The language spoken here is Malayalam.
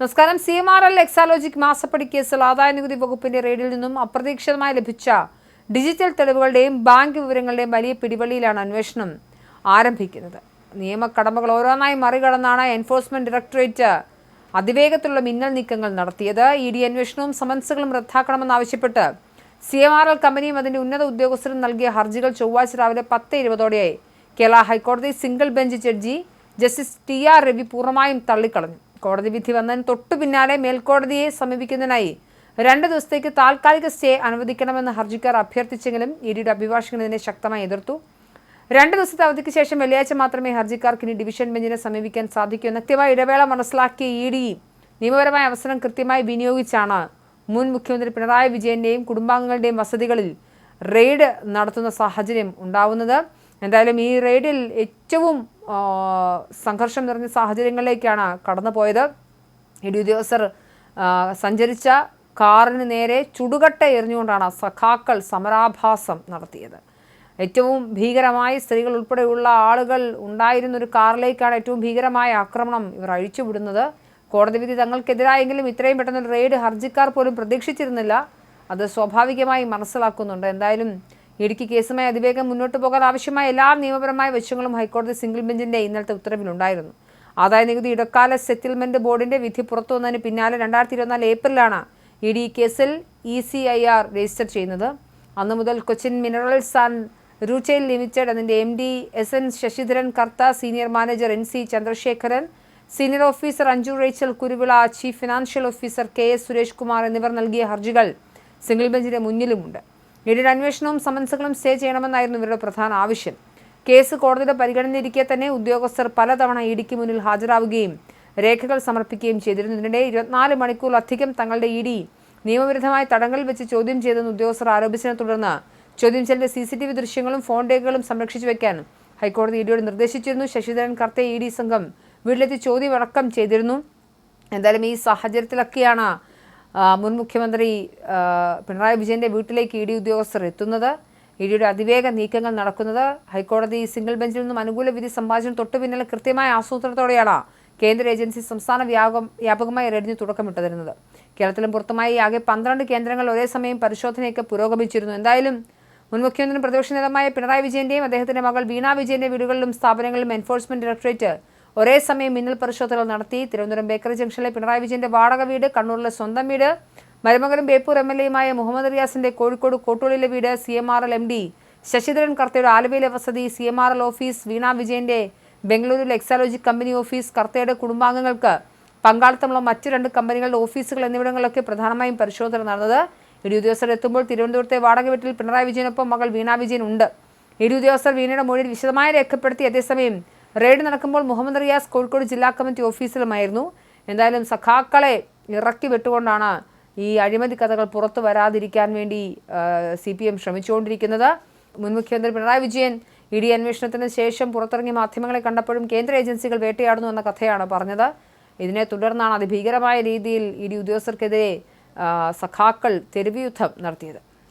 നമസ്കാരം. CMRL എക്സാലോജിക് മാസപ്പടി കേസിൽ ആദായനികുതി വകുപ്പിന്റെ റെയ്ഡിൽ നിന്നും അപ്രതീക്ഷിതമായി ലഭിച്ച ഡിജിറ്റൽ തെളിവുകളുടെയും ബാങ്ക് വിവരങ്ങളുടെയും വലിയ പിടിവള്ളിയിലാണ് അന്വേഷണം ആരംഭിക്കുന്നത്. നിയമക്കടമ്പകൾ ഓരോന്നായി മറികടന്നാണ് എൻഫോഴ്സ്മെന്റ് ഡയറക്ടറേറ്റ് അതിവേഗത്തിലുള്ള മിന്നൽ നീക്കങ്ങൾ നടത്തിയത്. ED അന്വേഷണവും സമൻസുകളും റദ്ദാക്കണമെന്നാവശ്യപ്പെട്ട് CMRL കമ്പനിയും അതിന്റെ ഉന്നത ഉദ്യോഗസ്ഥരും നൽകിയ ഹർജികൾ ചൊവ്വാഴ്ച രാവിലെ 10:20 കേരള ഹൈക്കോടതി single bench judge justice TR Ravi പൂർണ്ണമായും തള്ളിക്കളഞ്ഞു. കോടതി വിധി വന്നതിന് തൊട്ടു പിന്നാലെ മേൽക്കോടതിയെ സമീപിക്കുന്നതിനായി 2 ദിവസത്തേക്ക് താൽക്കാലിക സ്റ്റേ അനുവദിക്കണമെന്ന് ഹർജിക്കാർ അഭ്യർത്ഥിച്ചെങ്കിലും EDയുടെ അഭിഭാഷകൻ ഇതിനെ ശക്തമായി എതിർത്തു. 2 ദിവസത്തെ അവധിക്ക് ശേഷം വെള്ളിയാഴ്ച മാത്രമേ ഹർജിക്കാർക്ക് ഇനി ഡിവിഷൻ ബെഞ്ചിനെ സമീപിക്കാൻ സാധിക്കൂ. കൃത്യമായ ഇടവേള മനസ്സിലാക്കിയ ED നിയമപരമായ അവസരം കൃത്യമായി വിനിയോഗിച്ചാണ് മുൻ മുഖ്യമന്ത്രി പിണറായി വിജയന്റെയും കുടുംബാംഗങ്ങളുടെയും വസതികളിൽ റെയ്ഡ് നടത്തുന്ന സാഹചര്യം ഉണ്ടാവുന്നത്. എന്തായാലും ഈ റെയ്ഡിൽ ഏറ്റവും സംഘർഷം നിറഞ്ഞ സാഹചര്യങ്ങളിലേക്കാണ് കടന്നുപോയത്. ED ഉദ്യോഗസ്ഥർ സഞ്ചരിച്ച കാറിന് നേരെ ചുടുകട്ട എറിഞ്ഞുകൊണ്ടാണ് സഖാക്കൾ സമരാഭാസം നടത്തിയത്. ഏറ്റവും ഭീകരമായി സ്ത്രീകൾ ഉൾപ്പെടെയുള്ള ആളുകൾ ഉണ്ടായിരുന്നൊരു കാറിലേക്കാണ് ഏറ്റവും ഭീകരമായ ആക്രമണം ഇവർ അഴിച്ചുവിടുന്നത്. കോടതി വിധി തങ്ങൾക്കെതിരായെങ്കിലും ഇത്രയും പെട്ടെന്നൊരു റെയ്ഡ് ഹർജിക്കാർ പോലും പ്രതീക്ഷിച്ചിരുന്നില്ല. അത് സ്വാഭാവികമായി മനസ്സിലാക്കുന്നുണ്ട്. എന്തായാലും ഇടുക്കി കേസുമായി അതിവേഗം മുന്നോട്ട് പോകാൻ ആവശ്യമായ എല്ലാ നിയമപരമായ വശങ്ങളും ഹൈക്കോടതി സിംഗിൾ ബെഞ്ചിന്റെ ഇന്നലത്തെ ഉത്തരവിലുണ്ടായിരുന്നു. ആദായനികുതി ഇടക്കാല സെറ്റിൽമെന്റ് ബോർഡിന്റെ വിധി പുറത്തു വന്നതിന് പിന്നാലെ 2024 ഏപ്രിലാണ് ED കേസിൽ ECIR രജിസ്റ്റർ ചെയ്യുന്നത്. അന്നു മുതൽ Cochin minerals and rutile limited അതിന്റെ MD SN Sasidharan Kartha, senior manager NC Chandrasekharan, senior officer Anju Rachel Kuruvila, chief financial officer KS Suresh Kumar എന്നിവർ നൽകിയ ഹർജികൾ സിംഗിൾ ബെഞ്ചിന്റെ മുന്നിലുമുണ്ട്. EDയുടെ അന്വേഷണവും സമൻസുകളും സ്റ്റേ ചെയ്യണമെന്നായിരുന്നു ഇവരുടെ പ്രധാന ആവശ്യം. കേസ് കോടതിയുടെ പരിഗണനയിരിക്കെ തന്നെ ഉദ്യോഗസ്ഥർ പലതവണ EDക്ക് മുന്നിൽ ഹാജരാവുകയും രേഖകൾ സമർപ്പിക്കുകയും ചെയ്തിരുന്നു. ഇതിനിടെ 24 മണിക്കൂറിലധികം തങ്ങളുടെ ED നിയമവിരുദ്ധമായി തടങ്കലിൽ വെച്ച് ചോദ്യം ചെയ്തെന്ന് ഉദ്യോഗസ്ഥർ ആരോപിച്ചതിനെ തുടർന്ന് ചോദ്യം ചെയ്യലിന്റെ CCTV ദൃശ്യങ്ങളും ഫോൺ രേഖകളും സംരക്ഷിച്ചു വെക്കാൻ ഹൈക്കോടതി EDയോട് നിർദ്ദേശിച്ചിരുന്നു. ശശിധരൻ കർത്തയെ ED സംഘം വീട്ടിലെത്തി ചോദ്യമടക്കം ചെയ്തിരുന്നു. എന്തായാലും ഈ സാഹചര്യത്തിലൊക്കെയാണ് മുൻ മുഖ്യമന്ത്രി പിണറായി വിജയന്റെ വീട്ടിലേക്ക് ED ഉദ്യോഗസ്ഥർ എത്തുന്നത്. EDയുടെ അതിവേഗ നീക്കങ്ങൾ നടക്കുന്നത്. ഹൈക്കോടതി സിംഗിൾ ബെഞ്ചിൽ നിന്നും അനുകൂല വിധി സമ്പാദിച്ചതിന് തൊട്ടു പിന്നാലെ കൃത്യമായ ആസൂത്രണത്തോടെയാണ് കേന്ദ്ര ഏജൻസി സംസ്ഥാന വ്യാപകമായി റെയ്ഡിന് തുടക്കമിട്ടിരുന്നത്. കേരളത്തിലും പുറത്തുമായി ആകെ 12 കേന്ദ്രങ്ങൾ ഒരേ സമയം പരിശോധനയൊക്കെ പുരോഗമിച്ചിരുന്നു. എന്തായാലും മുൻ മുഖ്യമന്ത്രിയും പ്രതിപക്ഷ നേതാവുമായ പിണറായി വിജയന്റെയും അദ്ദേഹത്തിന്റെ മകൾ വീണ വിജയന്റെ വീടുകളിലും സ്ഥാപനങ്ങളിലും എൻഫോഴ്സ്മെന്റ് ഡയറക്ടറേറ്റ് ഒരേ സമയം മിന്നൽ പരിശോധനകൾ നടത്തി. തിരുവനന്തപുരം ബേക്കറി ജംഗ്ഷനിലെ പിണറായി വിജയന്റെ വാടക വീട്, കണ്ണൂരിലെ സ്വന്തം വീട്, മരുമകനും ബേപ്പൂർ MLAയുമായ മുഹമ്മദ് റിയാസിന്റെ കോഴിക്കോട് കോട്ടൂളിലെ വീട്, CMRL MD ശശിധരൻ കർത്തയുടെ ആലുവയിലെ വസതി, CMRL ഓഫീസ്, വീണ വിജയന്റെ ബംഗളൂരുവിലെ എക്സാലോജിക് കമ്പനി ഓഫീസ്, കർത്തയുടെ കുടുംബാംഗങ്ങൾക്ക് പങ്കാളിത്തമുള്ള മറ്റ് 2 കമ്പനികളുടെ ഓഫീസുകൾ എന്നിവിടങ്ങളിലൊക്കെ പ്രധാനമായും പരിശോധന നടന്നത്. ED ഉദ്യോഗസ്ഥർ എത്തുമ്പോൾ തിരുവനന്തപുരത്തെ വാടക വീട്ടിൽ പിണറായി വിജയനൊപ്പം മകൾ വീണ വിജയൻ ഉണ്ട്. ED ഉദ്യോഗസ്ഥർ വീണയുടെ മൊഴിയിൽ വിശദമായി രേഖപ്പെടുത്തി. അതേസമയം റെയ്ഡ് നടക്കുമ്പോൾ മുഹമ്മദ് റിയാസ് കോഴിക്കോട് ജില്ലാ കമ്മിറ്റി ഓഫീസിലുമായിരുന്നു. എന്തായാലും സഖാക്കളെ ഇറക്കി വിട്ടുകൊണ്ടാണ് ഈ അഴിമതി കഥകൾ പുറത്തു വരാതിരിക്കാൻ വേണ്ടി CPM ശ്രമിച്ചുകൊണ്ടിരിക്കുന്നത്. മുൻ മുഖ്യമന്ത്രി പിണറായി വിജയൻ ED അന്വേഷണത്തിന് ശേഷം പുറത്തിറങ്ങിയ മാധ്യമങ്ങളെ കണ്ടപ്പോഴും കേന്ദ്ര ഏജൻസികൾ വേട്ടയാടുന്നു എന്ന കഥയാണ് പറഞ്ഞത്. ഇതിനെ തുടർന്നാണ് അതിഭീകരമായ രീതിയിൽ ED ഉദ്യോഗസ്ഥർക്കെതിരെ സഖാക്കൾ തെരുവ് യുദ്ധം നടത്തിയത്.